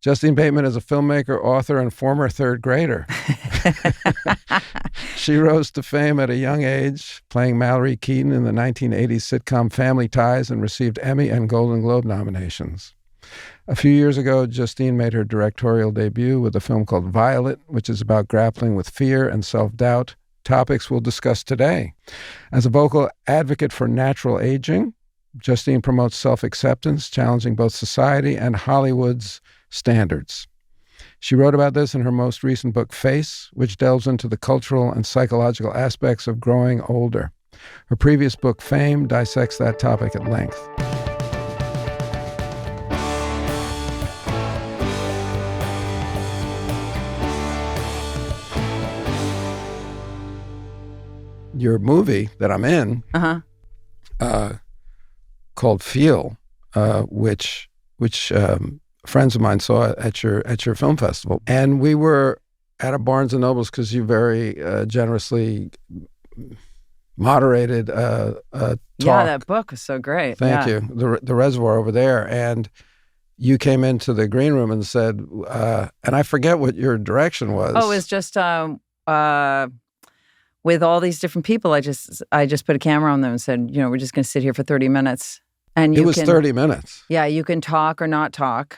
Justine Bateman is a filmmaker, author, and former third grader. She rose to fame at a young age, playing Mallory Keaton in the 1980s sitcom Family Ties, and received Emmy and Golden Globe nominations. A few years ago, Justine made her directorial debut with a film called Violet, which is about grappling with fear and self-doubt, topics we'll discuss today. As a vocal advocate for natural aging, Justine promotes self-acceptance, challenging both society and Hollywood's standards. She wrote about this in her most recent book, Face, which delves into the cultural and psychological aspects of growing older. Her previous book, Fame, dissects that topic at length. Your movie that I'm in, called Feel, which friends of mine saw at your film festival, and we were at a Barnes and Nobles because you very generously moderated a talk. Yeah, that book was so great. Thank you. The Reservoir over there, and you came into the green room and said, and I forget what your direction was. Oh, it was just with all these different people. I just put a camera on them and said, we're just going to sit here for 30 minutes. And it was 30 minutes. Yeah, you can talk or not talk.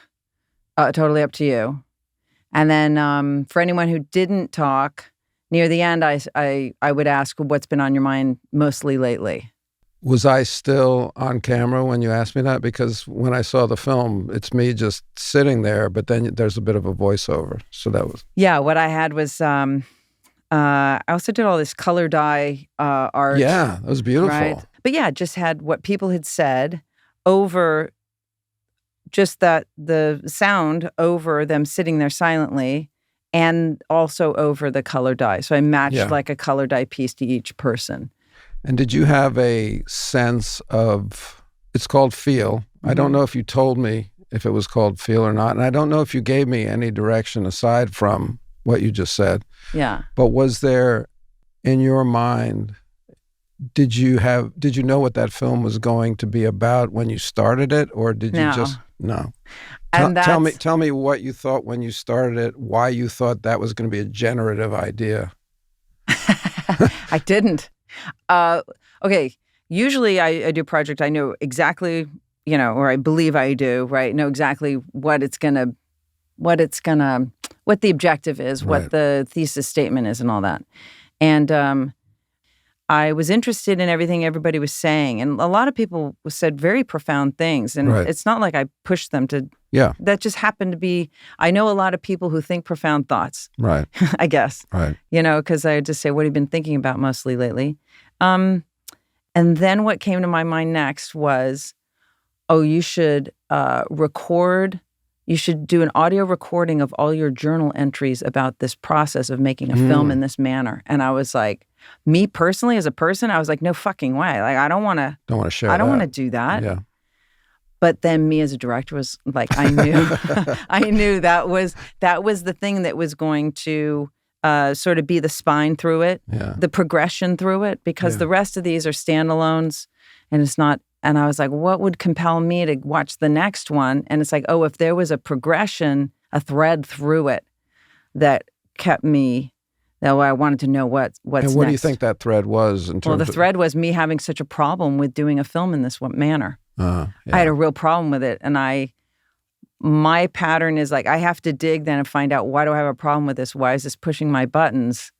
Totally up to you. And then for anyone who didn't talk, near the end, I would ask, what's been on your mind mostly lately? Was I still on camera when you asked me that? Because when I saw the film, it's me just sitting there, but then there's a bit of a voiceover. So that was... Yeah, what I had was... I also did all this color dye art. Yeah, that was beautiful. Right? But yeah, just had what people had said over just the sound over them sitting there silently, and also over the color dye. So I matched like a color dye piece to each person. And did you have a sense of, it's called Feel. Mm-hmm. I don't know if you told me if it was called Feel or not. And I don't know if you gave me any direction aside from what you just said. Yeah. But was there, in your mind, did you know what that film was going to be about when you started it, or did you just no? And tell me what you thought when you started it. Why you thought that was going to be a generative idea? I didn't. Okay. Usually, I do a project. I know exactly, or I believe I do. Right. Know exactly what the objective is, what the thesis statement is, and all that. And I was interested in everything everybody was saying. And a lot of people said very profound things. And it's not like I pushed them to... Yeah. That just happened to be... I know a lot of people who think profound thoughts. Right. I guess. Right. Because I just say, what have you been thinking about mostly lately? And then what came to my mind next was, you should record... You should do an audio recording of all your journal entries about this process of making a film in this manner. And I was like, me personally as a person, I was like, no fucking way. Like, I don't want to share I don't want to do that. Yeah. But then me as a director was like, I knew that was the thing that was going to sort of be the spine through it, the progression through it, because the rest of these are standalones and it's not. And I was like, what would compel me to watch the next one? And it's like, if there was a progression, a thread through it that kept me, that I wanted to know what's next. And what do you think that thread was in terms of... the thread was me having such a problem with doing a film in this manner. I had a real problem with it. And my pattern is like, I have to dig then and find out, why do I have a problem with this? Why is this pushing my buttons?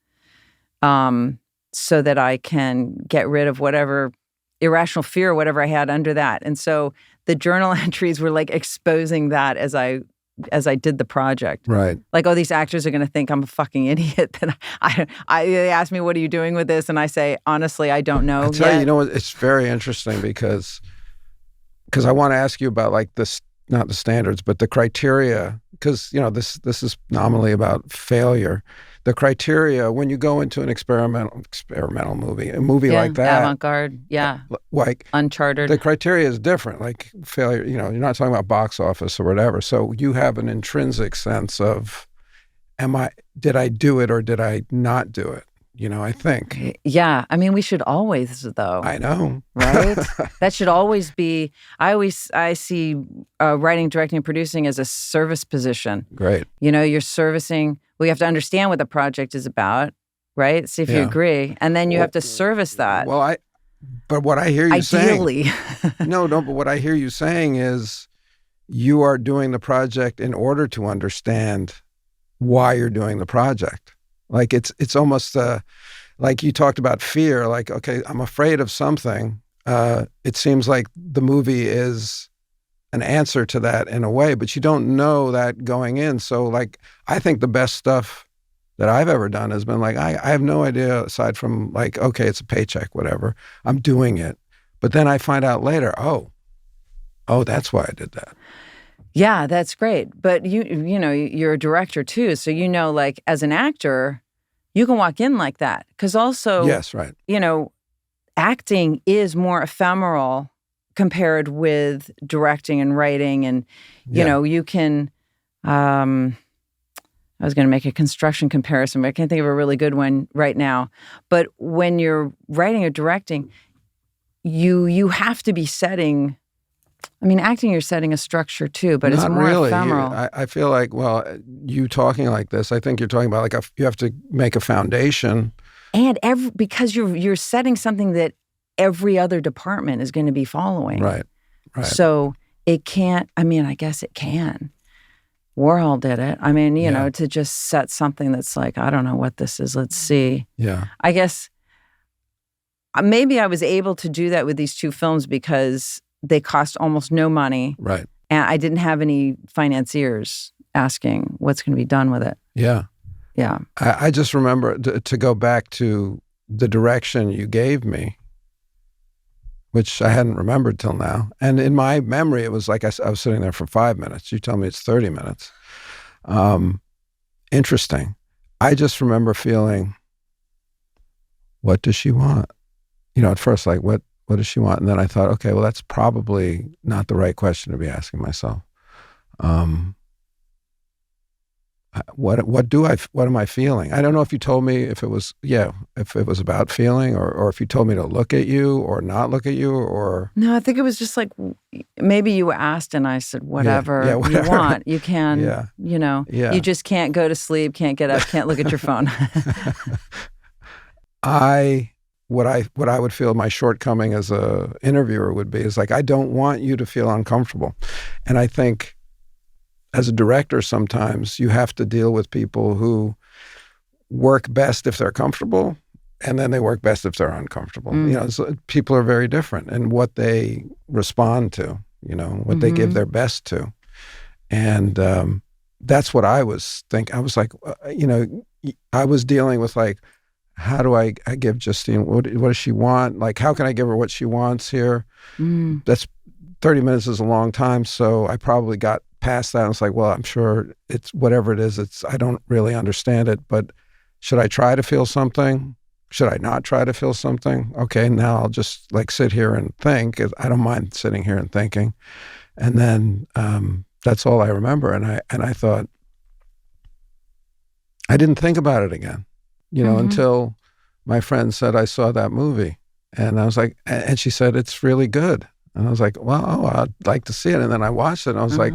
So that I can get rid of whatever irrational fear or whatever I had under that. And so the journal entries were like exposing that as I did the project. Right. Like, these actors are going to think I'm a fucking idiot. Then they ask me, what are you doing with this? And I say, honestly, I don't know. I tell you, it's very interesting because I want to ask you about like this, not the standards, but the criteria, because, this is nominally about failure. The criteria when you go into an experimental movie, a movie like that, avant-garde, like Uncharted. The criteria is different. Like failure, you're not talking about box office or whatever. So you have an intrinsic sense of, did I do it or did I not do it? I think. Yeah. I mean, we should always, though. I know. Right? That should always be, I see writing, directing, and producing as a service position. Great. You're servicing, we have to understand what the project is about, right? See if you agree. And then you have to service that. But what I hear you Ideally. saying. No, but what I hear you saying is you are doing the project in order to understand why you're doing the project. Like it's almost like you talked about fear, like, okay, I'm afraid of something. It seems like the movie is an answer to that in a way, but you don't know that going in. So like, I think the best stuff that I've ever done has been like, I have no idea aside from like, okay, it's a paycheck, whatever. I'm doing it. But then I find out later, oh, that's why I did that. Yeah, that's great. But you're a director too. So, like as an actor, you can walk in like that. Because also, yes, right. Acting is more ephemeral compared with directing and writing. And, you can, I was going to make a construction comparison, but I can't think of a really good one right now. But when you're writing or directing, you have to be setting, acting, you're setting a structure too, but it's more really ephemeral. I feel like, you talking like this, I think you're talking about like you have to make a foundation. And because you're setting something that every other department is going to be following. Right. So it can't, I guess it can. Warhol did it. To just set something that's like, I don't know what this is. Let's see. Yeah. I guess maybe I was able to do that with these two films because they cost almost no money. Right. And I didn't have any financiers asking what's going to be done with it. Yeah. Yeah. I just remember to go back to the direction you gave me, which I hadn't remembered till now. And in my memory, it was like I was sitting there for 5 minutes. You tell me it's 30 minutes. Interesting. I just remember feeling, what does she want? At first, like, what does she want? And then I thought, okay, well, that's probably not the right question to be asking myself. What am I feeling? I don't know if you told me if it was about feeling or if you told me to look at you or not look at you or. No, I think it was just like, maybe you asked and I said, whatever you want, you can, you just can't go to sleep, can't get up, can't look at your phone. What I would feel my shortcoming as a interviewer would be is like, I don't want you to feel uncomfortable. And I think as a director, sometimes you have to deal with people who work best if they're comfortable, and then they work best if they're uncomfortable. So people are very different in what they respond to, what they give their best to. And that's what I was thinking. I was like, I was dealing with like, how do I give Justine, what does she want? Like, how can I give her what she wants here? That's 30 minutes is a long time. So I probably got past that. And it's like, well, I'm sure it's whatever it is. I don't really understand it, but should I try to feel something? Should I not try to feel something? Okay, now I'll just like sit here and think. I don't mind sitting here and thinking. And then that's all I remember. And I thought, I didn't think about it again, until my friend said, I saw that movie. And I was like, and she said, it's really good. And I was like, well, I'd like to see it. And then I watched it and I was like,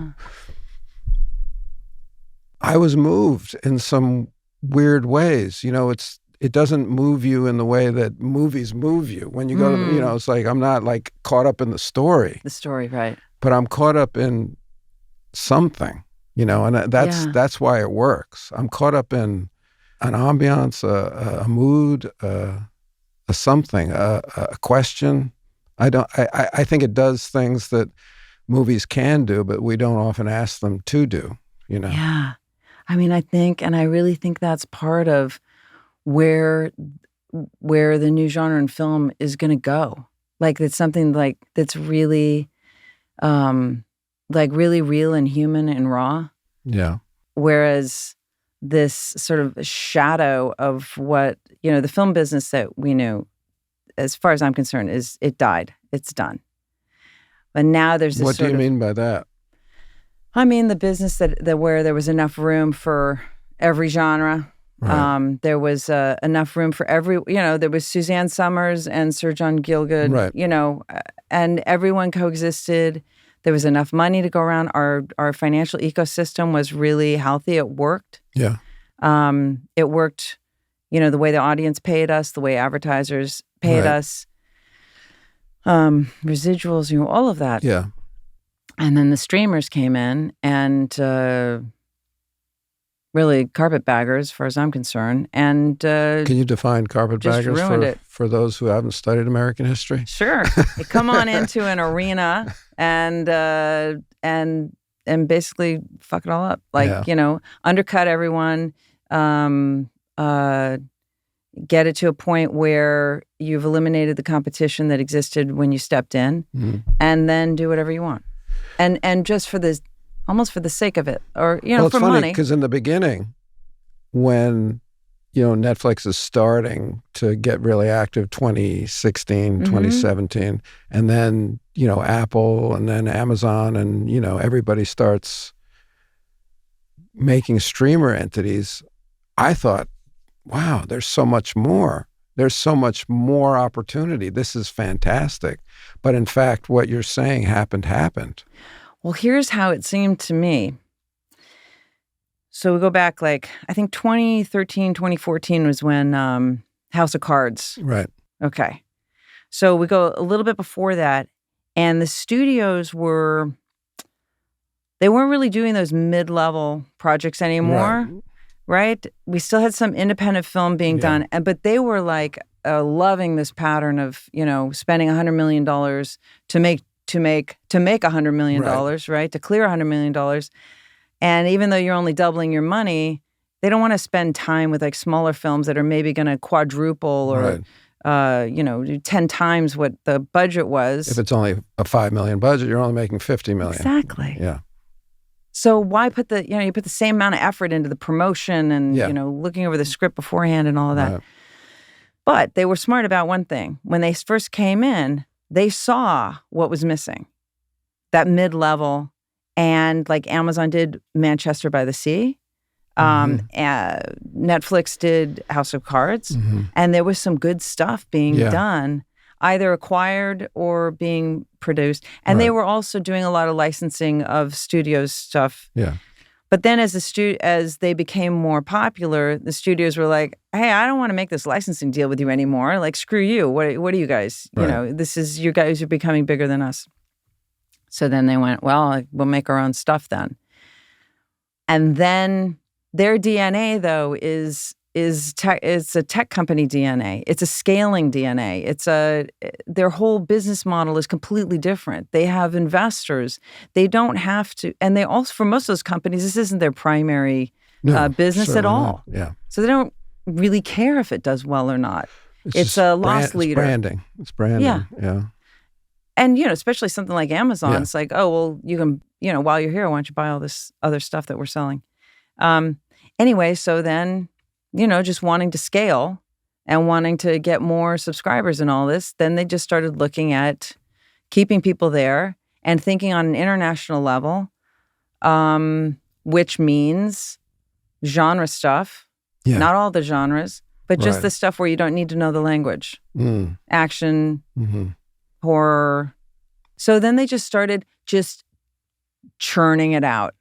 I was moved in some weird ways. It doesn't move you in the way that movies move you. When you go to, it's like, I'm not like caught up in the story. The story, right. But I'm caught up in something, and that's why it works. I'm caught up in an ambiance, a mood, a something, a question. I think it does things that movies can do, but we don't often ask them to do, Yeah. I think, and I really think that's part of where the new genre in film is going to go. Like, it's something like that's really, like really real and human and raw. Yeah. Whereas this sort of shadow of what, the film business that we knew, as far as I'm concerned, it died. It's done. But now there's this What do you mean by that? I mean the business that where there was enough room for every genre. Right. There was enough room for there was Suzanne Summers and Sir John Gielgud, right. And everyone coexisted. There was enough money to go around. Our financial ecosystem was really healthy. It worked. Yeah. It worked, the way the audience paid us, the way advertisers paid us, residuals, all of that. Yeah. And then the streamers came in and really carpetbaggers, as far as I'm concerned. And can you define carpetbaggers for those who haven't studied American history? Sure. They come on into an arena and basically fuck it all up. Undercut everyone, get it to a point where you've eliminated the competition that existed when you stepped in, and then do whatever you want. And just for this, almost for the sake of it, or, it's for funny, money. Because in the beginning, when, Netflix is starting to get really active, 2016, 2017, and then, Apple and then Amazon and, everybody starts making streamer entities, I thought, wow, there's so much more. There's so much more opportunity. This is fantastic. But in fact, what you're saying happened. Well, here's how it seemed to me. So we go back, I think 2013, 2014 was when House of Cards. Right. Okay. So we go a little bit before that, and the studios weren't really doing those mid-level projects anymore, right? We still had some independent film being done, but they were loving this pattern of, spending $100 million to make $100 million, right? To clear $100 million. And even though you're only doubling your money, they don't want to spend time with smaller films that are maybe going to quadruple or, 10 times what the budget was. If it's only a $5 million budget, you're only making $50 million. Exactly. Yeah. So why put you put the same amount of effort into the promotion and, looking over the script beforehand and all of that. Right. But they were smart about one thing. When they first came in, they saw what was missing, that mid-level. And Amazon did Manchester by the Sea. Netflix did House of Cards. And there was some good stuff being done, either acquired or being produced. And they were also doing a lot of licensing of studios stuff. Yeah. But then as they became more popular, the studios were like, hey, I don't want to make this licensing deal with you anymore. Screw you. What are you guys? Right. You guys are becoming bigger than us. So then they went, well, we'll make our own stuff then. And then their DNA, though, is it's a tech company DNA. It's a scaling DNA. Their whole business model is completely different. They have investors. They don't have to, and they also, for most of those companies, this isn't their primary business at all. Not. Yeah. So they don't really care if it does well or not. It's a loss leader. It's branding. Yeah. And, especially something like Amazon, it's like, oh, well, you can, while you're here, why don't you buy all this other stuff that we're selling? Anyway, so then, just wanting to scale and wanting to get more subscribers and all this, then they just started looking at keeping people there and thinking on an international level, which means genre stuff, not all the genres, but just the stuff where you don't need to know the language. Action, horror. So then they just started churning it out.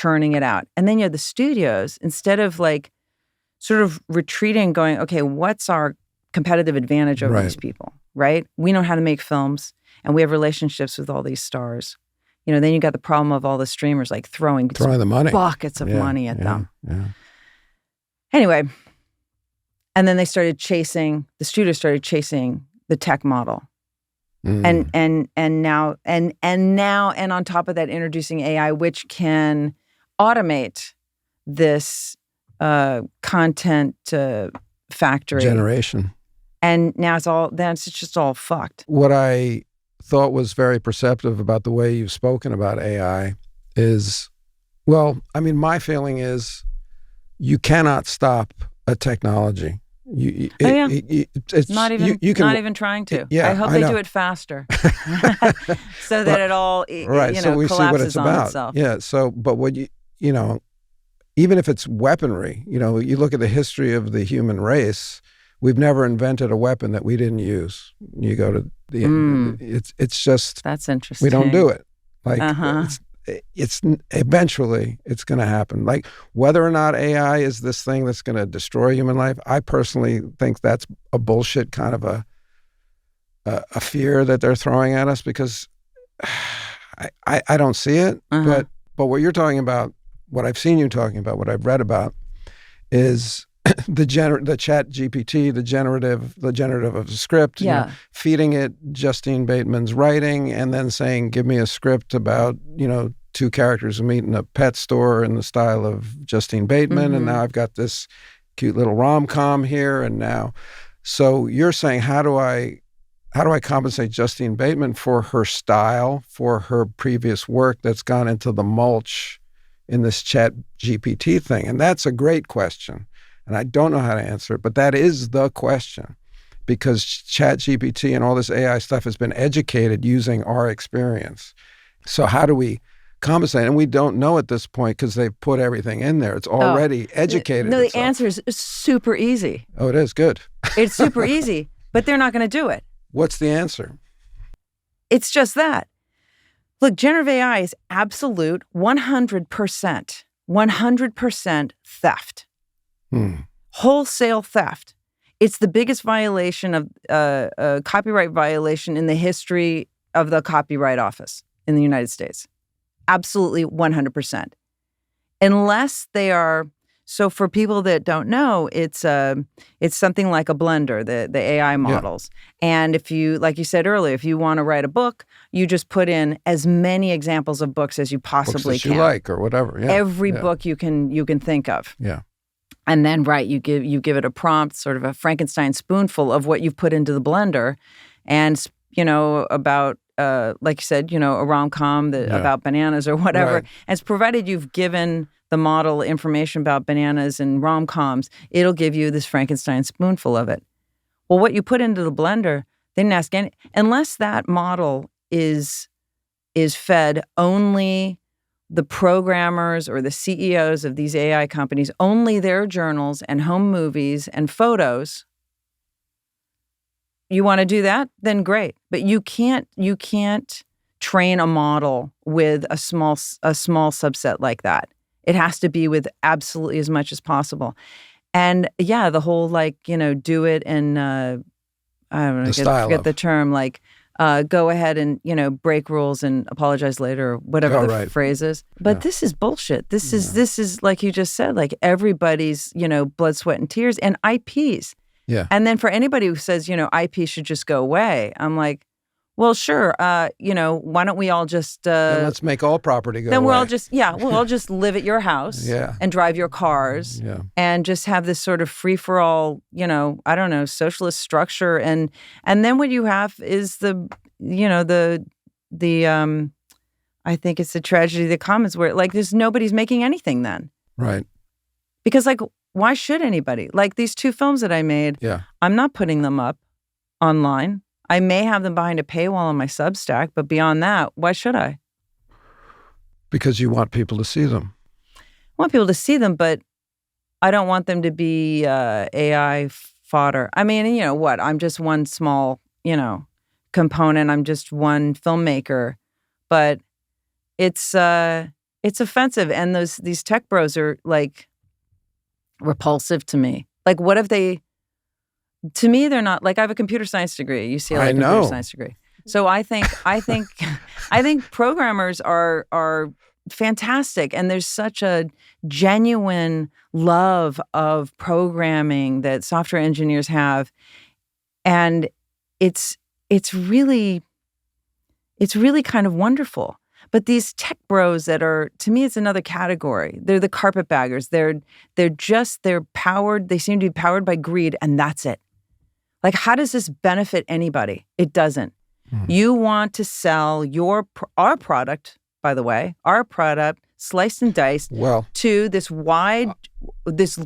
And then you have the studios, instead of sort of retreating, going, okay, what's our competitive advantage over these people, right? We know how to make films and we have relationships with all these stars. Then you got the problem of all the streamers throwing the money, buckets of money at them. Yeah. Anyway, and then the studio started chasing the tech model. And now on top of that, introducing AI, which can automate this content factory generation. And now it's just all fucked. What I thought was very perceptive about the way you've spoken about AI is, my feeling is you cannot stop a technology. It's not even trying to. I hope they do it faster, so that it all so we see what it's collapses on about. itself. Yeah. So, but what even if it's weaponry, you look at the history of the human race, we've never invented a weapon that we didn't use. You go to it's just, that's interesting. we don't do it. Like it's eventually it's going to happen. Like whether or not AI is this thing that's going to destroy human life, I personally think that's a bullshit kind of a fear that they're throwing at us, because I don't see it. But what you're talking about, what I've seen you talking about, what I've read about, is the chat GPT, the generative of a script, feeding it Justine Bateman's writing, and then saying, give me a script about, two characters who meet in a pet store in the style of Justine Bateman. And now I've got this cute little rom-com here. And now, so you're saying, how do I compensate Justine Bateman for her style, for her previous work that's gone into the mulch in this chat GPT thing? And that's a great question. And I don't know how to answer it, but that is the question, because chat GPT and all this AI stuff has been educated using our experience. So how do we compensate? And we don't know at this point because they've put everything in there. It's already educated. No, the answer is super easy. Oh, it is? Good. It's super easy, but they're not going to do it. What's the answer? It's just that. Look, generative AI is absolute 100% theft. Wholesale theft. It's the biggest violation of copyright violation in the history of the Copyright Office in the United States. Absolutely 100%. Unless they are, so for people that don't know, it's something like a blender, the AI models. Yeah. And if you, like you said earlier, if you want to write a book, you just put in as many examples of books as you possibly books that you like or whatever. Yeah. Every book you can think of. Yeah. And then, you give it a prompt, sort of a Frankenstein spoonful of what you've put into the blender, and about like you said, a rom-com about bananas or whatever. Right. And it's provided you've given the model information about bananas and rom-coms, it'll give you this Frankenstein spoonful of it. Well, what you put into the blender, they didn't ask any, unless that model is fed only the programmers or the CEOs of these AI companies, only their journals and home movies and photos. You want to do that? Then great. But you can't train a model with a small subset like that. It has to be with absolutely as much as possible. And the whole do it and I don't know, forget the term, go ahead and, break rules and apologize later or whatever the phrase is. But this is bullshit. This is like you just said, like everybody's, blood, sweat, and tears and IPs. Yeah. And then for anybody who says, IP should just go away, I'm like, well, sure. Why don't we all just... then let's make all property go away. Then we'll all just live at your house and drive your cars and just have this sort of free-for-all, socialist structure. And then what you have is I think it's the tragedy of the commons where there's nobody's making anything then. Right. Because why should anybody? Like these two films that I made, I'm not putting them up online. I may have them behind a paywall on my Substack, but beyond that, why should I? Because you want people to see them. I want people to see them, but I don't want them to be AI fodder. I mean, what? I'm just one small, component. I'm just one filmmaker, but it's offensive. And these tech bros are repulsive to me. What if they? To me, they're not I have a computer science degree, UCLA computer science degree. So I think programmers are fantastic, and there's such a genuine love of programming that software engineers have, and it's really kind of wonderful. But these tech bros that are, to me, it's another category. They're the carpetbaggers. They're powered. They seem to be powered by greed, and that's it. How does this benefit anybody? It doesn't. Mm-hmm. You want to sell our product, by the way, our product sliced and diced to this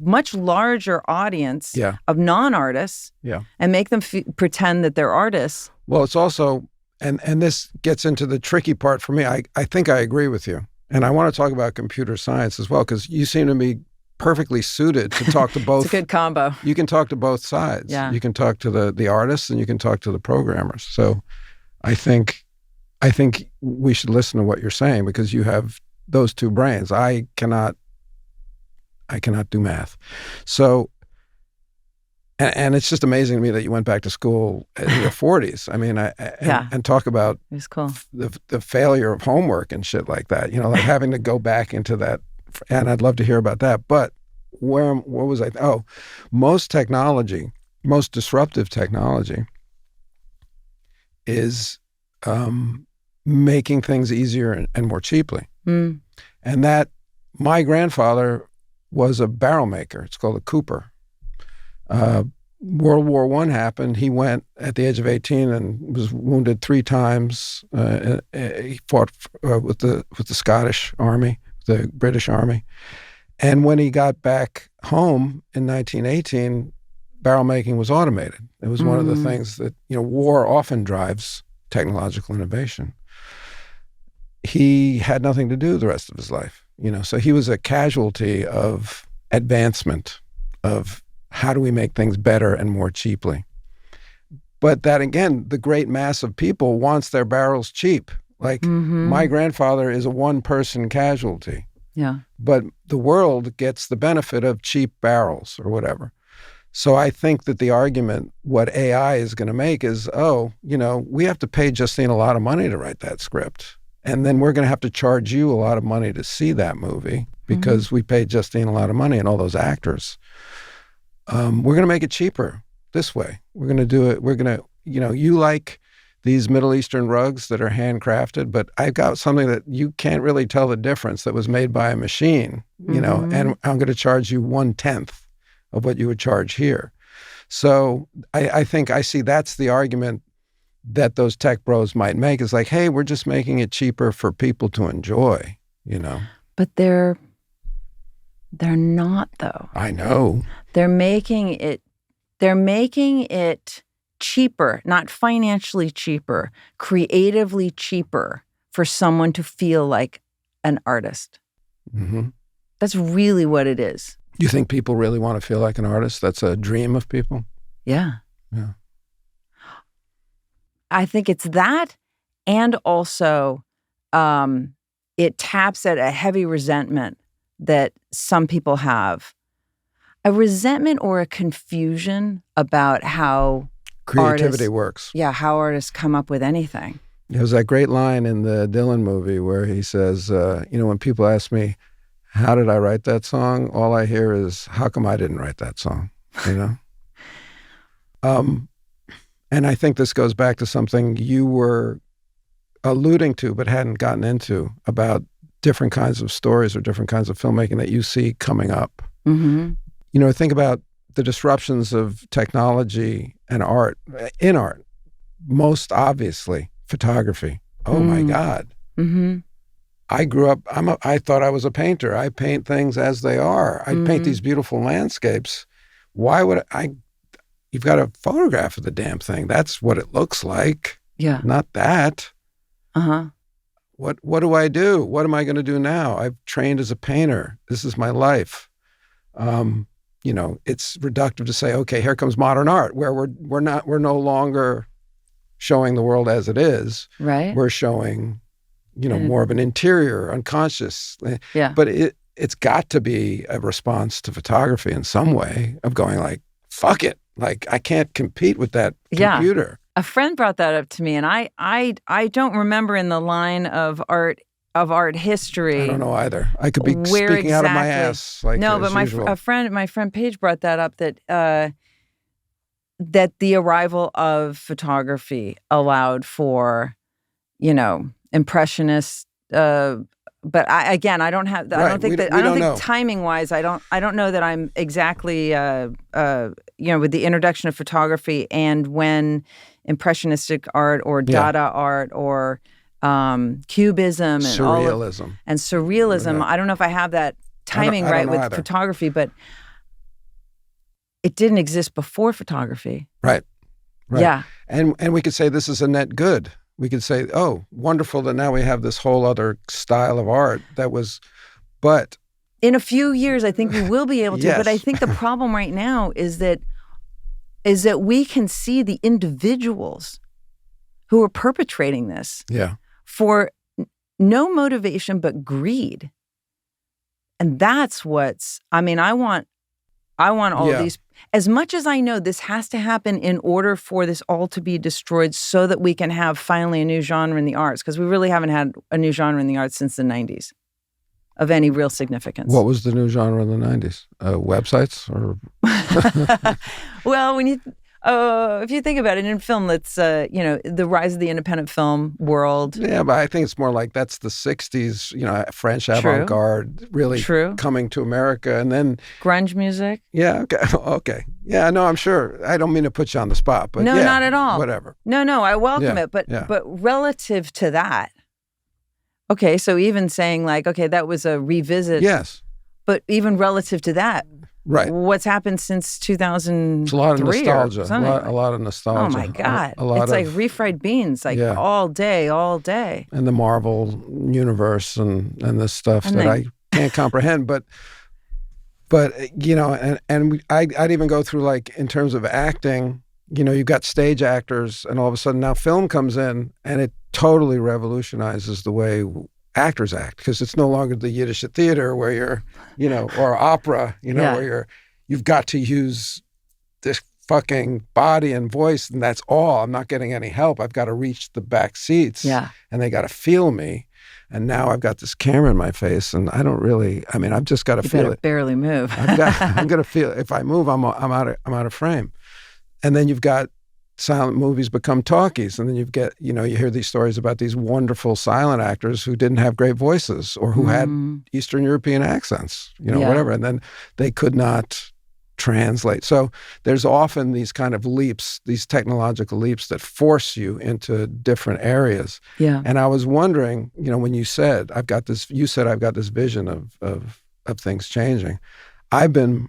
much larger audience of non-artists and make them pretend that they're artists. Well, it's also, and this gets into the tricky part for me. I think I agree with you. And I want to talk about computer science as well, because you seem to be perfectly suited to talk to both. It's a good combo. You can talk to both sides. Yeah. You can talk to the artists and you can talk to the programmers. So I think we should listen to what you're saying, because you have those two brains. I cannot do math. So, and it's just amazing to me that you went back to school in your 40s. I mean, and talk about it was cool. the failure of homework and shit like that, like having to go back into that. And I'd love to hear about that. But what was I? Oh, most disruptive technology is making things easier and more cheaply. And that, my grandfather was a barrel maker. It's called a cooper. World War I happened. He went at the age of 18 and was wounded 3 times. He fought with the Scottish Army, the British Army. And when he got back home in 1918, barrel making was automated. It was one of the things that, war often drives technological innovation. He had nothing to do the rest of his life, so he was a casualty of advancement, of how do we make things better and more cheaply. But that, again, the great mass of people wants their barrels cheap. Like my grandfather is a one-person casualty. Yeah. But the world gets the benefit of cheap barrels or whatever. So I think that the argument, what AI is going to make is, we have to pay Justine a lot of money to write that script. And then we're going to have to charge you a lot of money to see that movie because we paid Justine a lot of money and all those actors. We're going to make it cheaper this way. We're going to do it. We're going to, you like these Middle Eastern rugs that are handcrafted, but I've got something that you can't really tell the difference that was made by a machine, and I'm going to charge you 1/10 of what you would charge here. So I think I see that's the argument that those tech bros might make, is like, hey, we're just making it cheaper for people to enjoy, But they're not, though. I know. They're making it cheaper, not financially cheaper, creatively cheaper for someone to feel like an artist. Mm-hmm. That's really what it is. You think people really want to feel like an artist? That's a dream of people? Yeah. Yeah. I think it's that, and also it taps at a heavy resentment that some people have. A resentment or a confusion about how creativity works. Yeah, how artists come up with anything. There's that great line in the Dylan movie where he says, when people ask me, how did I write that song? All I hear is, how come I didn't write that song? And I think this goes back to something you were alluding to but hadn't gotten into, about different kinds of stories or different kinds of filmmaking that you see coming up. Mm-hmm. Think about the disruptions of technology and art, in art, most obviously photography. Oh my God. Mm-hmm. I grew up, I thought I was a painter. I paint things as they are. I paint these beautiful landscapes. Why would you've got a photograph of the damn thing. That's what it looks like. Yeah. Not that. Uh-huh. What do I do? What am I going to do now? I've trained as a painter. This is my life. It's reductive to say, okay, here comes modern art, where we're no longer showing the world as it is. Right. We're showing, more of an interior, unconscious. Yeah. But it's got to be a response to photography in some way, of going like, fuck it. Like, I can't compete with that computer. A friend brought that up to me, and I don't remember in the line of art history. I don't know either. I could be speaking out of my ass. No, but my friend Paige brought that up, that the arrival of photography allowed for, impressionist. But I don't have. Right. I don't think timing wise. I don't know that I'm exactly. With the introduction of photography and when impressionistic art or Dada art or Cubism and surrealism surrealism. I don't know if I have that timing right with either. Photography, but it didn't exist before photography. Right. Yeah. And we could say this is a net good. We could say, oh, wonderful that now we have this whole other style of art but in a few years, I think we will be able to. Yes. But I think the problem right now is that we can see the individuals who are perpetrating this for no motivation but greed. And that's I want all of these. As much as I know this has to happen in order for this all to be destroyed so that we can have finally a new genre in the arts, because we really haven't had a new genre in the arts since the 90s of any real significance. What was the new genre in the 90s? Websites? Or Well, if you think about it, in film, that's, the rise of the independent film world. Yeah, but I think it's more like that's the 60s, French avant-garde really coming to America. And then grunge music. Yeah, okay. Yeah, no, I'm sure. I don't mean to put you on the spot, but no, not at all. Whatever. No, I welcome it. But relative to that, okay, so even saying like, okay, that was a revisit. Yes. But even relative to that, right. What's happened since 2003? It's a lot of nostalgia. A lot of nostalgia. Oh my God. It's like refried beans, all day. And the Marvel universe and this stuff I can't comprehend. But I'd even go through, like, in terms of acting, you've got stage actors, and all of a sudden now film comes in and it totally revolutionizes the way actors act, because it's no longer the Yiddish theater where you're, or opera, where you've got to use this fucking body and voice, and that's all. I'm not getting any help. I've got to reach the back seats, and they got to feel me. And now I've got this camera in my face, and I don't really. I've just got to feel it. Barely move. I'm gonna feel it. If I move, I'm out of frame. And then you've got silent movies become talkies, and then you hear these stories about these wonderful silent actors who didn't have great voices or who had Eastern European accents, whatever, and then they could not translate. So there's often these kind of leaps, these technological leaps that force you into different areas. Yeah. And I was wondering, when you said I've got this vision of things changing. I've been,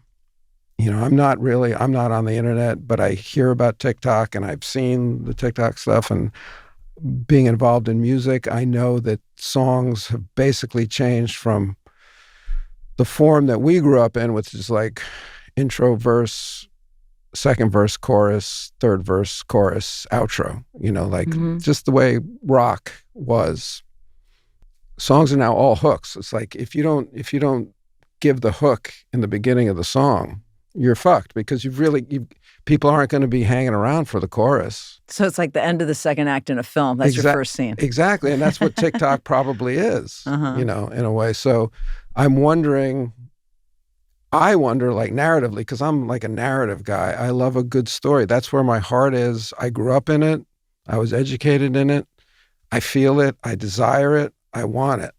I'm not on the internet, but I hear about TikTok and I've seen the TikTok stuff, and being involved in music, I know that songs have basically changed from the form that we grew up in, which is like intro, verse, second verse, chorus, third verse, chorus, outro, just the way rock was. Songs are now all hooks. It's like, if you don't give the hook in the beginning of the song, you're fucked, because people aren't going to be hanging around for the chorus. So it's like the end of the second act in a film. That's your first scene. Exactly. And that's what TikTok probably is, in a way. So I wonder, like, narratively, because I'm like a narrative guy. I love a good story. That's where my heart is. I grew up in it. I was educated in it. I feel it. I desire it. I want it.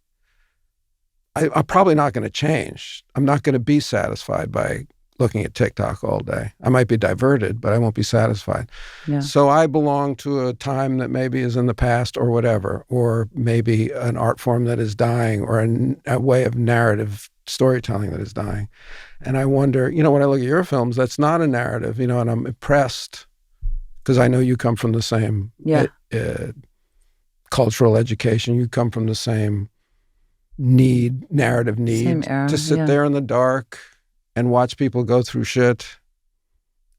I'm probably not going to change. I'm not going to be satisfied by looking at TikTok all day. I might be diverted, but I won't be satisfied. Yeah. So I belong to a time that maybe is in the past or whatever, or maybe an art form that is dying, or a way of narrative storytelling that is dying. And I wonder, when I look at your films, that's not a narrative, and I'm impressed because I know you come from the same cultural education. You come from the same narrative need same era, to sit there in the dark and watch people go through shit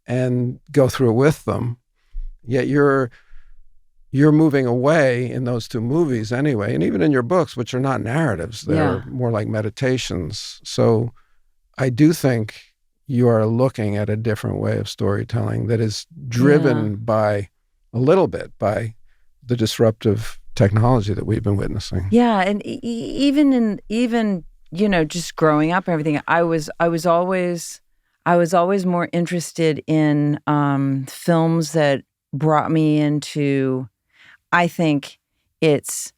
and go through it with them. Yet you're moving away in those two movies anyway, and even in your books, which are not narratives, they're more like meditations. So I do think you are looking at a different way of storytelling that is driven by, a little bit, by the disruptive technology that we've been witnessing. Yeah, and even just growing up and everything, I was always more interested in films that brought me into. I think it's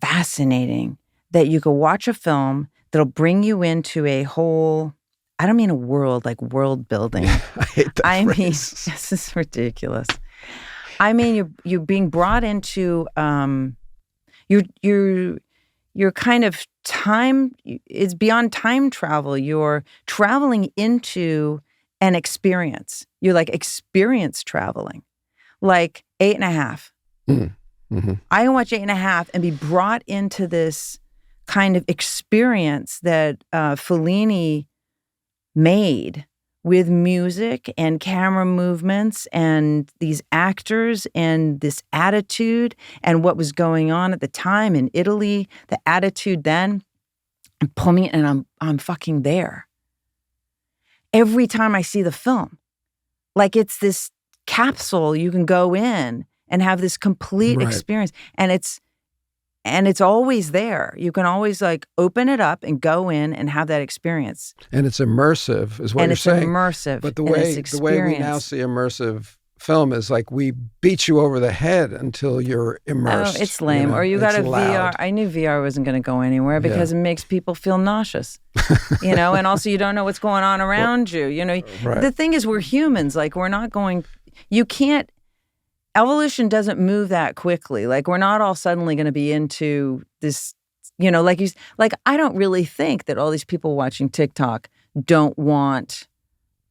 fascinating that you could watch a film that'll bring you into a whole. I don't mean a world, like world building. I hate that phrase. mean, this is ridiculous. I mean, you're being brought into. You're kind of time. It's beyond time travel. You're traveling into an experience. You're like experience traveling, like 8.5. I can watch 8.5 and be brought into this kind of experience that Fellini made with music and camera movements and these actors and this attitude and what was going on at the time in Italy, the attitude then, and pull me, and I'm fucking there. Every time I see the film, like it's this capsule you can go in and have this complete experience, and it's always there. You can always like open it up and go in and have that experience. And it's immersive, is what you're saying. And it's immersive. But the way we now see immersive film is like we beat you over the head until you're immersed. Oh, it's lame. Or you got a VR. I knew VR wasn't going to go anywhere because it makes people feel nauseous. And also you don't know what's going on around you. The thing is, we're humans. Like, we're not going. You can't. Evolution doesn't move that quickly. Like, we're not all suddenly going to be into this, like I don't really think that all these people watching TikTok don't want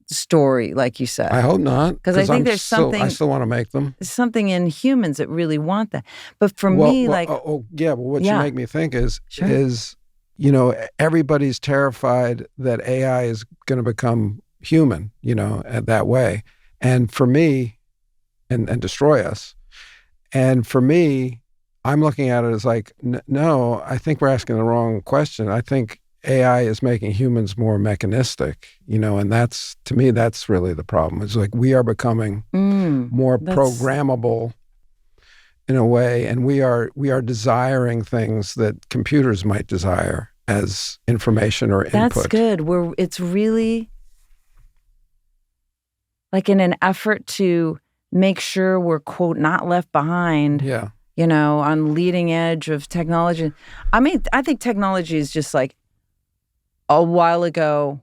story, like you said. I hope not. Because I think there's something. I still want to make them. There's something in humans that really want that. But for me, like. What you make me think is, everybody's terrified that AI is going to become human, that way. And for me, and destroy us. And for me, I'm looking at it as like, no, I think we're asking the wrong question. I think AI is making humans more mechanistic, and that's, to me, that's really the problem. It's like we are becoming more programmable in a way, and we are desiring things that computers might desire as information or input. That's good. It's really like in an effort to make sure we're, quote, not left behind, on leading edge of technology. I mean, I think technology is just like a while ago,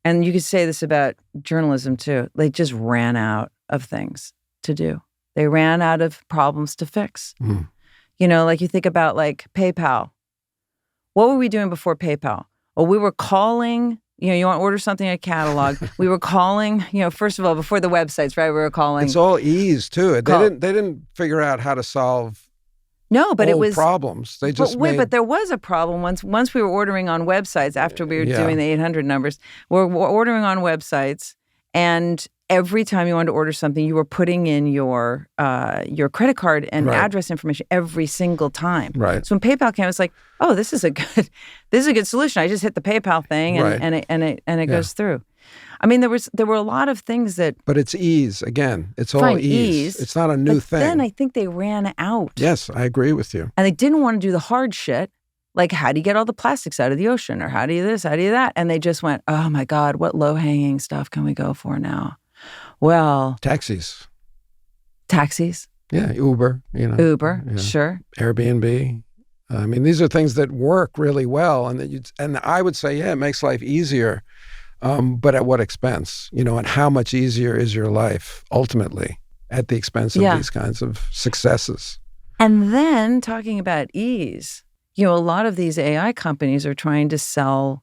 and you could say this about journalism too, they just ran out of things to do. They ran out of problems to fix. Like you think about like PayPal. What were we doing before PayPal? Well, we were calling. You want to order something in a catalog. We were calling, first of all, before the websites, right? We were calling. It's all ease too. They didn't figure out how to solve old problems. They just but there was a problem once we were ordering on websites after we were doing the 800 numbers. We're ordering on websites, and every time you wanted to order something, you were putting in your credit card and address information every single time. Right. So when PayPal came, it's like, oh, this is a good solution. I just hit the PayPal thing and it goes through. I mean, there were a lot of things that. But it's ease again. It's all ease. It's not a new thing. Then I think they ran out. Yes, I agree with you. And they didn't want to do the hard shit. Like, how do you get all the plastics out of the ocean? Or how do you this? How do you that? And they just went, oh my God, what low-hanging stuff can we go for now? Well, taxis. Yeah, Uber. Sure. Airbnb. I mean, these are things that work really well, and I would say, it makes life easier, but at what expense? And how much easier is your life ultimately at the expense of these kinds of successes? And then talking about ease, a lot of these AI companies are trying to sell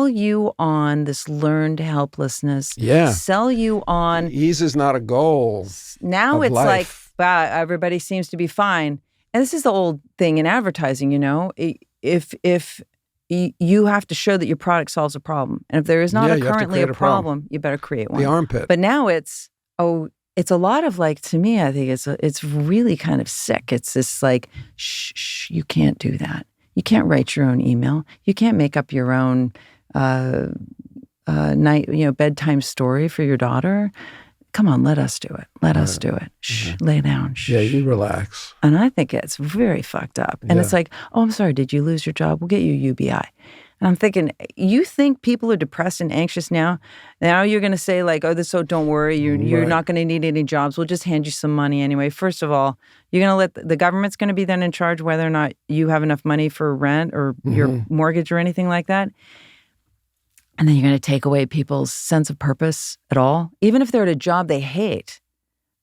you on this learned helplessness. Yeah. Sell you on. Ease is not a goal. Now it's life. Like, wow, everybody seems to be fine. And this is the old thing in advertising, if you have to show that your product solves a problem. And if there is not currently a problem, you better create one. The armpit. But now it's a lot of like, to me, I think it's really kind of sick. It's this like, shh, you can't do that. You can't write your own email. You can't make up your own bedtime story for your daughter. Come on, let us do it. Let us do it. Shh, lay down. Shh. Yeah, you relax. And I think it's very fucked up. And it's like, oh, I'm sorry, did you lose your job? We'll get you UBI. And I'm thinking, you think people are depressed and anxious now? Now you're going to say like, don't worry, you're not going to need any jobs. We'll just hand you some money anyway. First of all, you're going to let the government's going to be then in charge whether or not you have enough money for rent or your mortgage or anything like that. And then you're going to take away people's sense of purpose at all. Even if they're at a job they hate,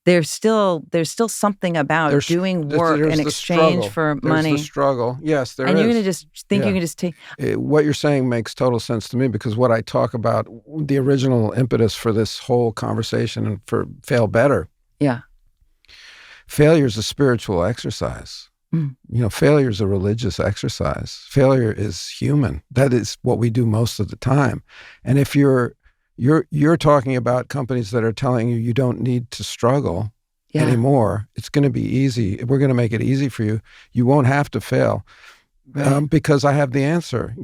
there's still something about doing work in exchange for money. There's the struggle. Yes, there is. And you're going to just think you can just take. What you're saying makes total sense to me, because what I talk about, the original impetus for this whole conversation and for Fail Better. Yeah. failure is a spiritual exercise. Failure is a religious exercise. Failure is human. That is what we do most of the time. And if you're talking about companies that are telling you don't need to struggle anymore, it's going to be easy. We're going to make it easy for you. You won't have to fail because I have the answer.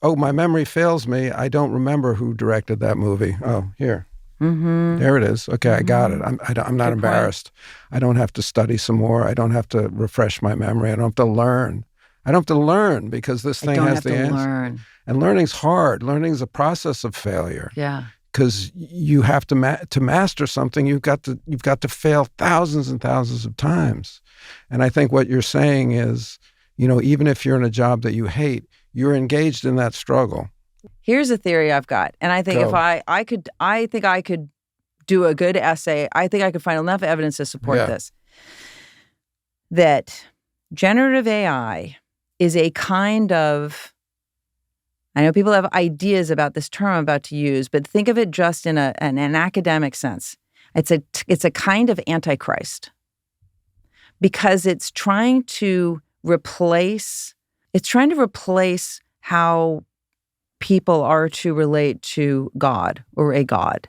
Oh, my memory fails me. I don't remember who directed that movie. Oh, here. There it is. Okay, I got it. I'm not embarrassed. I don't have to study some more. I don't have to refresh my memory. I don't have to learn. I don't have to learn because this thing has the answer. Learn. And learning's hard. Learning is a process of failure. Yeah. Because you have to master something. You've got to fail thousands and thousands of times. And I think what you're saying is, even if you're in a job that you hate, you're engaged in that struggle. Here's a theory I've got. And I think if I think I could do a good essay. I think I could find enough evidence to support this. That generative AI is a kind of, I know people have ideas about this term I'm about to use, but think of it just in an academic sense. It's a kind of antichrist because it's trying to replace how people are to relate to God or a God.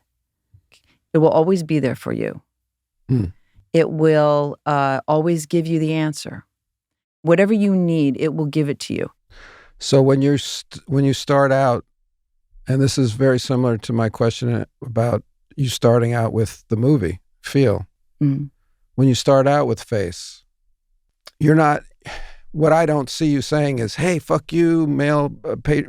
It will always be there for you. It will always give you the answer. Whatever you need, it will give it to you. So when you start out, and this is very similar to my question about you starting out with the movie, Feel. When you start out with Face, you're not... What I don't see you saying is, hey, fuck you,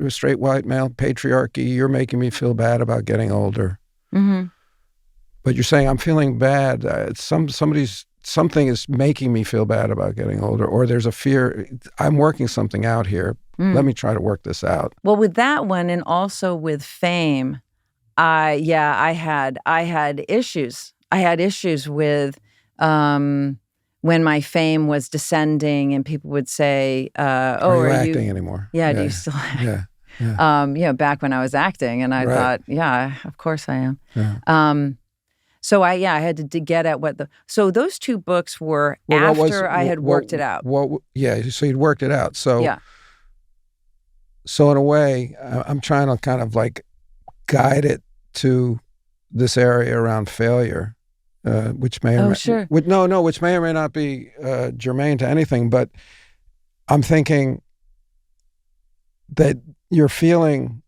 straight white male patriarchy. You're making me feel bad about getting older. But you're saying, I'm feeling bad. Something is making me feel bad about getting older, or there's a fear. I'm working something out here. Let me try to work this out. Well, with that one, and also with Fame, I had issues. I had issues with when my fame was descending, and people would say, are you acting anymore? Yeah, do you still act? Yeah. Back when I was acting, and I thought, yeah, of course I am. Yeah. So I had to get at so those two books were after I had worked it out. So you'd worked it out. So So in a way, I'm trying to kind of like guide it to this area around failure. Which may which may or may not be germane to anything, but I'm thinking that you're feeling.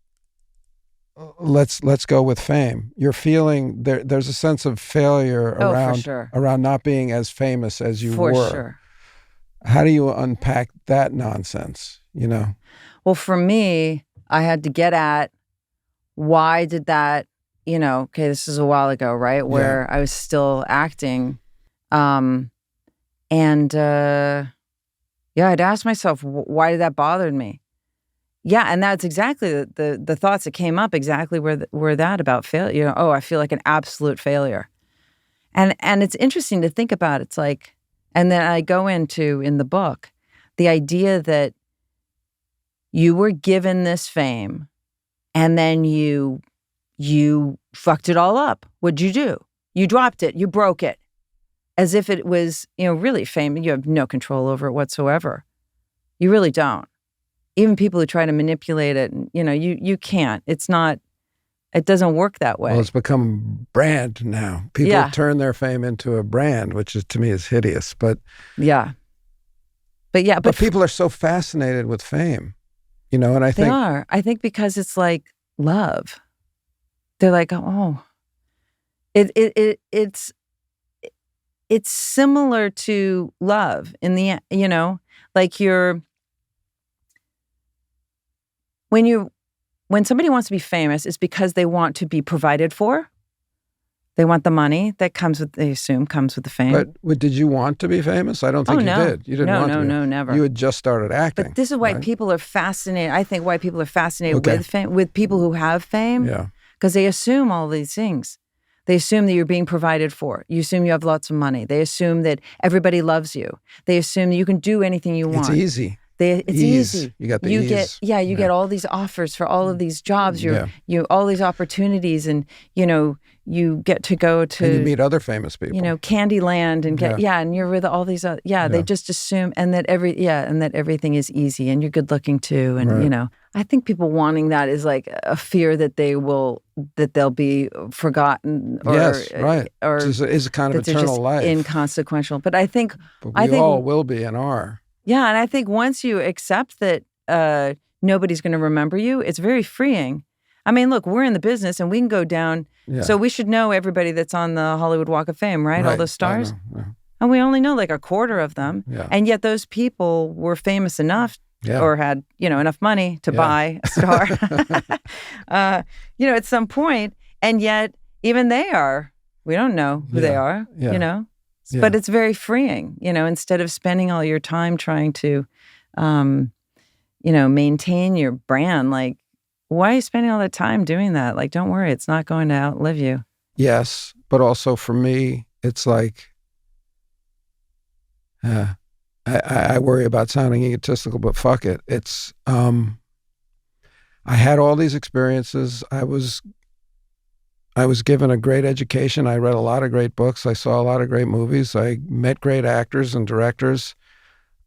Let's go with Fame. You're feeling there's a sense of failure around not being as famous as you were. For sure. How do you unpack that nonsense? Well, for me, I had to get at why did that. Okay, this is a while ago, right? Where I was still acting. I'd asked myself, why did that bother me? Yeah, and that's exactly the thoughts that came up exactly were that about failure. I feel like an absolute failure. And it's interesting to think about. It's like, and then I go into, in the book, the idea that you were given this fame and then you fucked it all up. What'd you do? You dropped it. You broke it. As if it was, really fame. You have no control over it whatsoever. You really don't. Even people who try to manipulate it, you can't. It doesn't work that way. Well, it's become brand now. People turn their fame into a brand, which is, to me, is hideous. But people are so fascinated with fame, and I think... They are. I think because it's like love. They're like, oh, it's similar to love in the, like when somebody wants to be famous, it's because they want to be provided for. They want the money that they assume comes with the fame. But did you want to be famous? I don't think you did. You didn't want to be. No, never. You had just started acting. But this is why people are fascinated. I think why people are fascinated with fame, with people who have fame. Yeah. Because they assume all these things. They assume that you're being provided for. You assume you have lots of money. They assume that everybody loves you. They assume that you can do anything you want. It's easy. It's easy. You got the you ease. You get all these offers for all of these jobs. You all these opportunities, and you get to go to, and you meet other famous people. Candyland, and and you're with all these they just assume, and that everything is easy, and you're good looking too, and I think people wanting that is like a fear that they'll be forgotten, or or is a kind of eternal life, inconsequential. But I think we all will be and are. Yeah, and I think once you accept that nobody's going to remember you, it's very freeing. I mean, look, we're in the business, and we can go down. Yeah. So we should know everybody that's on the Hollywood Walk of Fame, right? All those stars. And we only know like a quarter of them. Yeah. And yet those people were famous enough or had, enough money to buy a star, at some point. And yet even we don't know who they are, Yeah. But it's very freeing, instead of spending all your time trying to, maintain your brand. Like, why are you spending all that time doing that? Like, don't worry, it's not going to outlive you. Yes, but also for me, it's like, I worry about sounding egotistical, but fuck it. It's, I had all these experiences. I was given a great education. I read a lot of great books. I saw a lot of great movies. I met great actors and directors.